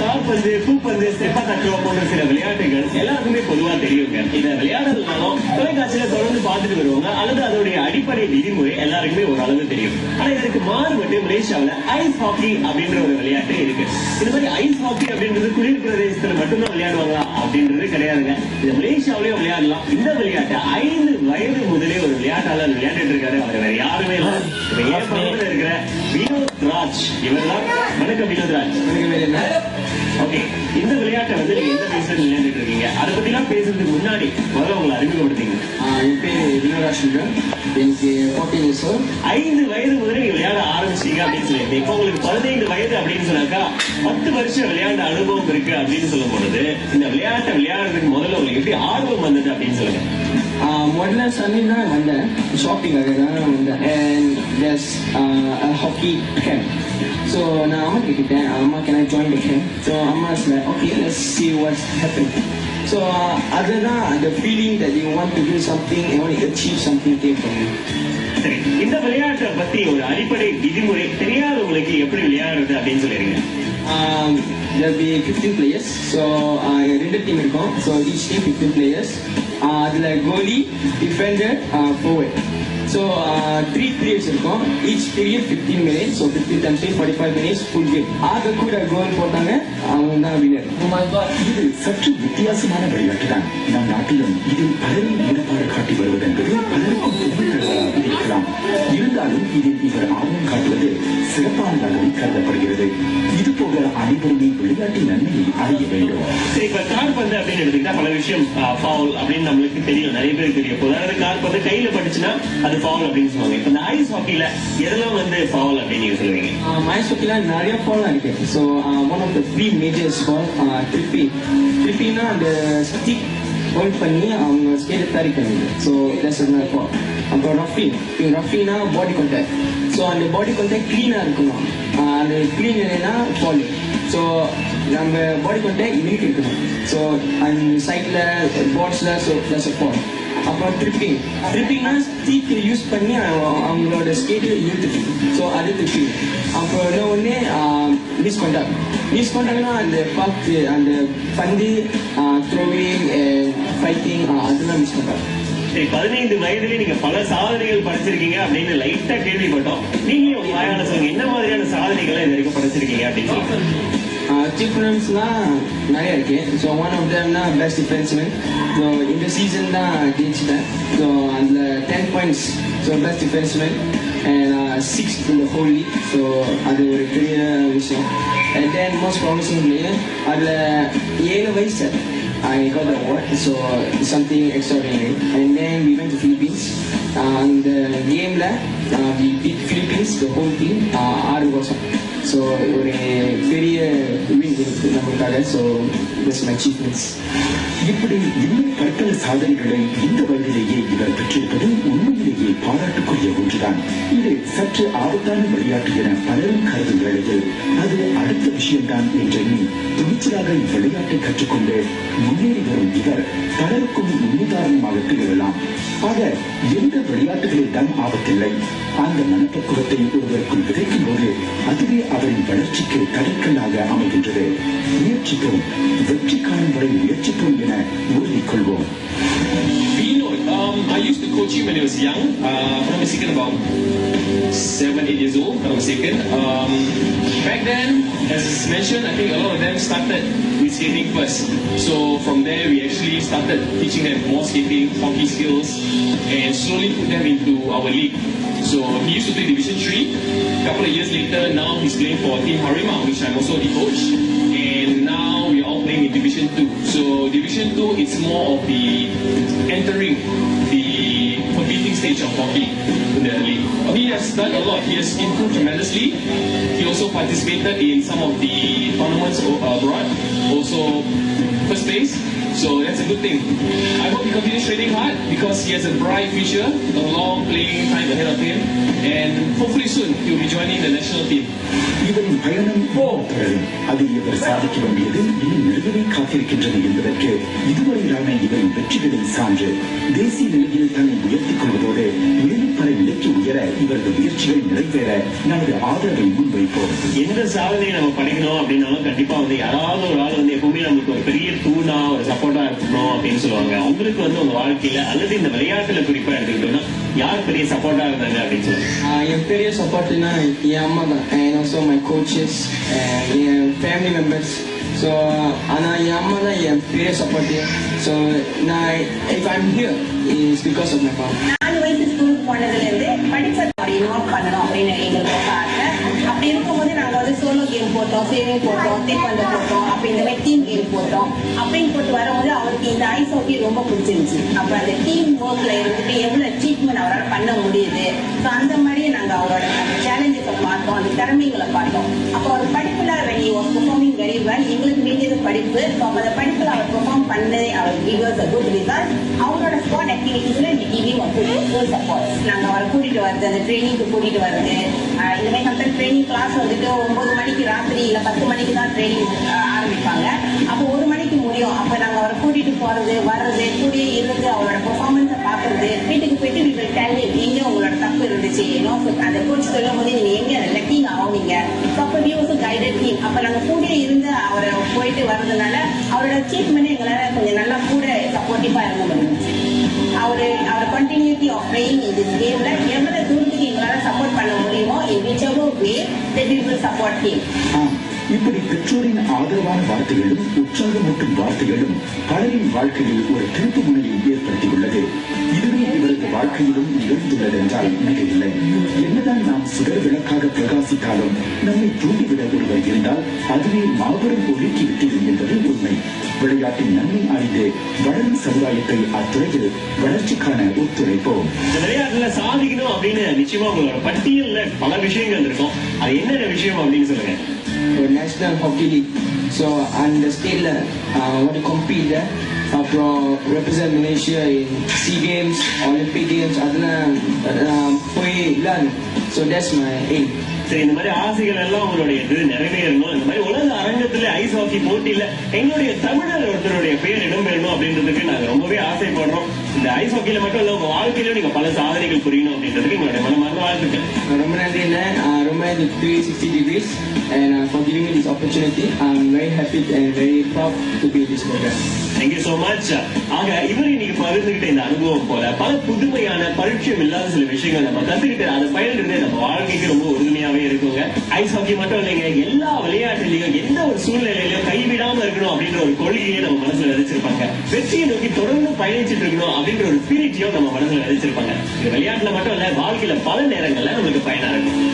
கால்பந்து, பூப்பந்து, செப்பத்தட்டோ போன்ற சில விளையாட்டுகள் எல்லாருக்குமே பொதுவா தெரியுங்க. இதை விளையாடுறதுனாலும் தொலைக்காட்சியில தொடர்ந்து பார்த்துட்டு வருவாங்க, அல்லது அதோடைய அடிப்படை விதிமுறை எல்லாருக்குமே ஒரு அளவு தெரியும். ஆனா இதற்கு மாறுபட்டு மலேசியாவில் ஐஸ் ஹாக்கி அப்படின்ற ஒரு விளையாட்டு இருக்கு. இந்த மாதிரி ஐஸ் ஹாக்கி அப்படின்றது குளிர் பிரதேசத்துல மட்டும்தான் விளையாடுவாங்களா அப்படின்றது கிடையாதுங்க. இது மலேசியாவிலேயும் விளையாடலாம். இந்த விளையாட்டு 5 வயது முதலே ஒரு விளையாட்டாளர் விளையாண்டுட்டு இருக்காரு. அவர் வேற யாருமே இல்லை, ஏன் பக்கத்துல இருக்கிற வினோத் ராஜ். இவர்தான். வணக்கம் வினோத் ராஜ். ஓகே, இந்த விளையாட்டை வந்து நீங்க எந்த வயசுல விளையாண்டுட்டு இருக்கீங்க? அதை பத்தி எல்லாம் பேசுறதுக்கு முன்னாடி முதல்ல உங்களை அறிமுகப்படுத்தீங்க. என் பேர் வினோராஜ். எனக்கு 14 years old. 5 வயது முதல்ல நீங்க விளையாட ஆரம்பிச்சீங்க அப்படின்னு சொல்லிட்டு இப்போ உங்களுக்கு 15 வயது அப்படின்னு சொன்னாக்கா 10 வருஷம் விளையாண்ட அனுபவம் இருக்கு அப்படின்னு சொல்லும் பொழுது இந்த விளையாட்டை விளையாடுறதுக்கு முதல்ல உங்களுக்கு எப்படி ஆர்வம் வந்தது அப்படின்னு சொல்லுங்க. முதல்ல சண்டே தான் வந்தேன், ஷாப்பிங்காக தான் வந்தேன். And there's a hockey camp. So நான் அம்மா கேட்டேன், அம்மா can I join the camp? So அம்மா is like, okay, let's see what's happening. So அதுதான் அந்த feeling that you want to do something and want to achieve something came from me. சரி, இந்த விளையாட்டை பத்தி ஒரு அடிப்படை விதிமுறை தெரியாதவங்களுக்கு எப்படி விளையாடுறது அப்படின்னு சொல்லிடுங்க. There'll be 15 players. So 2 team இருக்கும். So each team 15 players. அதுல கோலி, டிஃபெண்டர், forward. So 3 periods இருக்கும். Each period 15 minutes. So 15 times 3 45 minutes full game. ஆக கூட கோல் போட்டாங்க அவங்க தான் வின்னர். இது சற்று வித்தியாசமான விளையாட்டு தான். நம் நாட்டிலும் இதில் பலரின் ஈடுபாடு காட்டி வருவது என்பது பலருக்கும் புகழ்களாக இருக்கலாம். இருந்தாலும் இதில் இவர் ஆர்வம் காட்டுவது சிறப்பானதாகவே கருதப்படுகிறது. இது போக அனைவருமே விளையாட்டின் நன்மையை அறிய வேண்டும். சரி, இப்ப கால்பந்து அப்படின்னு எடுத்துக்கிட்டா பல விஷயம் ஃபவுல் அப்படின்னு நம்மளுக்கு தெரியும், நிறைய பேருக்கு தெரியும். அதாவது கால்பந்து கையில பட்டுச்சுன்னா அது ஃபவுல் அப்படின்னு சொல்லுவாங்க. இப்ப இந்த ஐஸ் ஹாக்கில எதெல்லாம் வந்து ஃபவுல் அப்படின்னு நீங்க சொல்லுவீங்க? ஐஸ் ஹாக்கில நிறைய ஃபவுல் இருக்கு. So one of the 3 major foul ட்ரிப்பிங்னா அந்த ஸ்டிக் ஹோல்ட் பண்ணி அவங்க ஸ்கேட்டை தரிக்கிறது. So that's another foul. அப்புறம் ரஃபினா பாடி கான்டாக்ட். ஸோ அந்த பாடி கான்டாக்ட் கிளீனாக இருக்கணும். அந்த கிளீன் இல்லைன்னா ஃபால். ஸோ நம்ம பாடி கான்டாக்ட் இன்னைக்கு இருக்கணும். ஸோ அந்த சைடில் பாட்ஸில் ஸோ தட்ஸ் a foul. அப்புறம் ட்ரிப்பிங்னா ஸ்டிக் யூஸ் பண்ணி அவங்களோட ஸ்கேட்டை இழுத்துட்டு, ஸோ அது ட்ரிப்பிங். அப்புறம் இன்னொன்று மிஸ்கான்டாக்ட்னா அந்த பார்த்து அந்த பந்து த்ரோவிங் ஃபைட்டிங் அதெல்லாம் மிஸ்கான்டாக்ட். சரி, 15 வயதுல நீங்க பல சாதனைகள் படைச்சிருக்கீங்க அப்படின்னு லைட்டா கேள்விப்பட்டோம். நீங்களே உங்க வாயால சொல்லுங்க, என்ன மாதிரியான சாதனைகளை இது வரைக்கும் படைச்சிருக்கீங்க அப்படின்னு சொல்லுங்க. அச்சீவ்மெண்ட்ஸ்லாம் நிறைய இருக்கு. ஸோ ஒன் ஆஃப் தேம்னா பெஸ்ட் டிஃபென்ஸ்மேன். ஸோ இந்த சீசன் தான் ஜெயிச்சிட்டேன். ஸோ அதில் 10 points. So best defenceman and 6th in the whole league. So அது ஒரு பெரிய விஷயம். And then most promising player அதில் 7 வயசு I got the award, so it's something extraordinary. And then we went to Philippines. And the game we beat Philippines, the whole team, 6-0. So ஒரு பெரிய win நமக்காக. So that's my achievements. இப்படி இன்னும் பற்பல சாதனைகளை இந்த வயதிலேயே இவர் பெற்றிருப்பது உண்மையிலேயே பாராட்டுக்குரிய ஒன்றுதான். இது சற்று ஆபத்தான விளையாட்டு என பலரும் கருதும் வேளையில் அது அடுத்த விஷயம்தான் என்றெண்ணி துணிச்சலாக இவ்விளையாட்டை கற்றுக்கொண்டு முன்னேறி வரும் இவர் பலருக்கும் முன்னுதாரணமாக திகழலாம். ஆக எந்த விளையாட்டுகளில் தான் ஆபத்தில்லை, அந்த மனப்பக்குவத்தை ஒருவருக்குள் விதைக்கும் போது அதுவே அவரின் வளர்ச்சிக்கு தடைக்கல்லாக அமைகின்றது. முயற்சிப்போம், வெற்றி காணும் வரை முயற்சிப்போம் என உறுதிக்கொள்வோம். I used to coach him when he was young. If I'm not mistaken, about 7-8 years old. If I'm not mistaken. Back then, as mentioned, I think a lot of them started with skating first. So from there, we actually started teaching them more skating, hockey skills, and slowly put them into our league. So he used to play Division 3. A couple of years later, now he's playing for Team Harimau, which I'm also the coach. And now we're all playing in Division 2. So Division 2 is more of the entering the competing stage of hockey in the league. He has done a lot. He has improved tremendously. He also participated in some of the tournaments abroad. Also first place. So that's a good thing. I hope he continues training hard because he has a bright future, a long playing time ahead of him, and hopefully soon he'll be joining the national team. இவரின் பயணம் தொடரும். அதில் இவர் சாதிக்க வேண்டியது இன்னும் நிறையவே காத்திருக்கின்றது என்பதற்கு இதுவரையிலான இவரின் வெற்றிகளின் சான்று. தேசிய நிலையில் தன்னை உயர்த்திக் கொள்வதோடு மேலும் பல நிலைக்கு உயர இவரது முயற்சிகள் நிறைவேற நமது ஆதரவை முன்வைப்போம். எந்த சாதனையை நம்ம படிக்கணும் அப்படின்னாலும் கண்டிப்பா யாராவது ஒரு ஆள் எப்பவுமே நமக்கு ஒரு பெரிய தூணா ஒரு சப்போர்ட்டா இருக்கணும் அப்படின்னு சொல்லுவாங்க. உங்களுக்கு உங்க வாழ்க்கையில அல்லது இந்த விளையாட்டுல குறிப்பா எடுத்துக்கிட்டோம்னா யார் பெரிய சப்போர்ட்டா இருந்தாங்க அப்படின்னு சொல்லுவாங்க? என் பெரிய சப்போர்ட்னா என் அம்மா தான், and also my coaches and N family members. So ஆனா என் அம்மா தான் என் பெரிய சப்போர்ட். So நான் if I'm here is because of my mom. 4 வயசு ஸ்கூலுக்கு போனதுலேருந்து படிச்சது அப்படி நோட் பண்ணணும் அப்படின்னு எங்களுக்கு ஒரு ஆசை. அப்படி இருக்கும்போது நாங்கள் சோலோ கேம் போட்டோம், சேவிங் போட்டோம், டேக்வாண்டோ போட்டோம், அப்போ இந்த மாதிரி டீம் கேம் போட்டோம். அப்படின்னு போட்டு வரும்போது அவருக்கு இந்த ஐஸ் ஹாக்கி ரொம்ப பிடிச்சிருந்துச்சு. அப்போ அந்த டீம் ஒர்க்ல இருந்துட்டு எவ்வளோ அச்சீவ்மெண்ட் அவரால் பண்ண முடியுது. ஸோ அந்த மாதிரியே நாங்கள் அவரோட அந்த சேலஞ்சஸை பார்த்தோம், அந்த திறமைகளை பார்த்தோம். அப்போ அவர் படிப்புல when he was performing very well, எங்களுக்கு வேண்டியது படிப்பு. ஸோ அந்த படிப்புல அவர் பெர்ஃபார்ம் பண்ணதே அவர் give us a good result. அவரோட ஸ்போர்ட் ஆக்டிவிட்டிஸ்ல டிவி ஃபுல் சப்போர்ட். நாங்கள் அவரை கூட்டிட்டு வருது, அந்த ட்ரைனிங்க்கு கூட்டிட்டு வருது. இந்த மாதிரி சம்டைம் ட்ரைனிங் கிளாஸ் வந்துட்டு 9 மணிக்கு ராத்திரி இல்லை 10 மணிக்கு தான் ட்ரைனிங் ஆரம்பிப்பாங்க. அப்போ 1 மணிக்கு முடியும். அப்போ நாங்கள் அவரை கூட்டிட்டு போறது வர்றது, கூடிய இருந்து அவரோட பெர்ஃபார்மன்ஸை பார்க்கறது, வீட்டுக்கு போயிட்டு நீங்கள் டெல்லி எங்க உங்களோட தப்பு இருந்துச்சு ஏன்னோ அந்த கோச் சொல்லும் போது நீங்க எங்க லக்கிங் ஆகுங்க. அப்போ வியூஸும் கைடட் டீம். அப்போ நாங்கள் கூடிய இருந்து அவரை போயிட்டு வர்றதுனால அவரோட அச்சீவ்மெண்ட் எங்களால் கொஞ்சம் நல்லா கூட சப்போர்ட்டிவா இருக்க முடியும். அவர் கண்டினியூட்டி ஆஃப் பிளேயிங் இந்த கேம்ல எவ்வளவு தூரத்துக்கு எங்களால் சப்போர்ட் பண்ண முடியுமோ in whichever way that we will support him. இப்படி பெற்றோரின் ஆதரவான வார்த்தைகளும் உற்சாகமூட்டும் வார்த்தைகளும் பலரின் வாழ்க்கையில் ஒரு திருப்பு முனையை ஏற்படுத்தியுள்ளது. இதுவே இவரது வாழ்க்கையிலும் நிகழ்ந்துள்ளது என்றால் மிக இல்லை. என்னதான் நாம் சுடர் விளக்காக பிரகாசித்தாலும் நம்மை தூண்டிவிட ஒருவர் இருந்தால் அதுவே மாபெரும் ஒழுக்கி விட்டது என்பது உண்மை. விளையாட்டின் நன்மை அறிந்து வளரும் சமுதாயத்தை அத்துறையில் வளர்ச்சிக்கான ஒத்துழைப்போம். இந்த விளையாட்டுல சாதிக்கணும் அப்படின்னு நிச்சயமா உங்களோட பட்டியல்ல பல விஷயங்கள் இருக்கும். அது என்னென்ன விஷயம் அப்படின்னு சொல்லுங்க. National Hockey League. So on the state level, want to compete there. அப்புறம் represent Malaysia in SEA Games, Olympic Games, அதெல்லாம் போய் விளையாடணும். So that's my aim. சரி, இந்த மாதிரி ஆசைகள் எல்லாம் உங்களுடைய நிறைவேறணும். இந்த மாதிரி உலக அரங்கத்துல ஐஸ் ஹாக்கி போட்டியில எங்களுடைய தமிழர் ஒருத்தருடைய பெயர் இடம்பெறணும் அப்படின்றதுக்கு நாங்க ரொம்பவே ஆசைப்படுறோம். இந்த ஐஸ் ஹாக்கியில மட்டும் இல்ல உங்க வாழ்க்கையிலும் நீங்க பல சாதனைகள் புரியணும் அப்படின்றதுக்கு எங்களுடைய மனமார்ந்த வாழ்த்துக்கள். ரொம்ப நன்றி. ரொம்ப 360 degrees and for giving me this opportunity. I'm very happy and very proud to be in this program. Thank you so much. ஆக இவரை நீங்க பகிர்ந்துகிட்ட இந்த அனுபவம் போல பல புதுமையான பரிட்சயம் இல்லாத சில விஷயங்கள் நம்ம கத்துக்கிட்டு அதை பயிர்ந்து நம்ம வாழ்க்கைக்கு ரொம்ப உறுதுணையாவே இருக்குங்க. ஐஸ் ஹாக்கி மட்டும் இல்லைங்க, எல்லா விளையாட்டுலயும் எந்த ஒரு சூழ்நிலையிலும் கைவிடாம இருக்கணும் அப்படின்ற ஒரு கொள்கையை நம்ம மனசுல விதைச்சிருப்பாங்க. வெற்றியை நோக்கி தொடர்ந்து பயணிச்சுட்டு இருக்கணும் அப்படின்ற ஒரு ஸ்பிரிட்டையும் நம்ம மனசுல விதைச்சிருப்பாங்க. இது விளையாட்டுல மட்டும் இல்ல, வாழ்க்கையில பல நேரங்கள்ல நம்மளுக்கு பயனா இருக்கும்.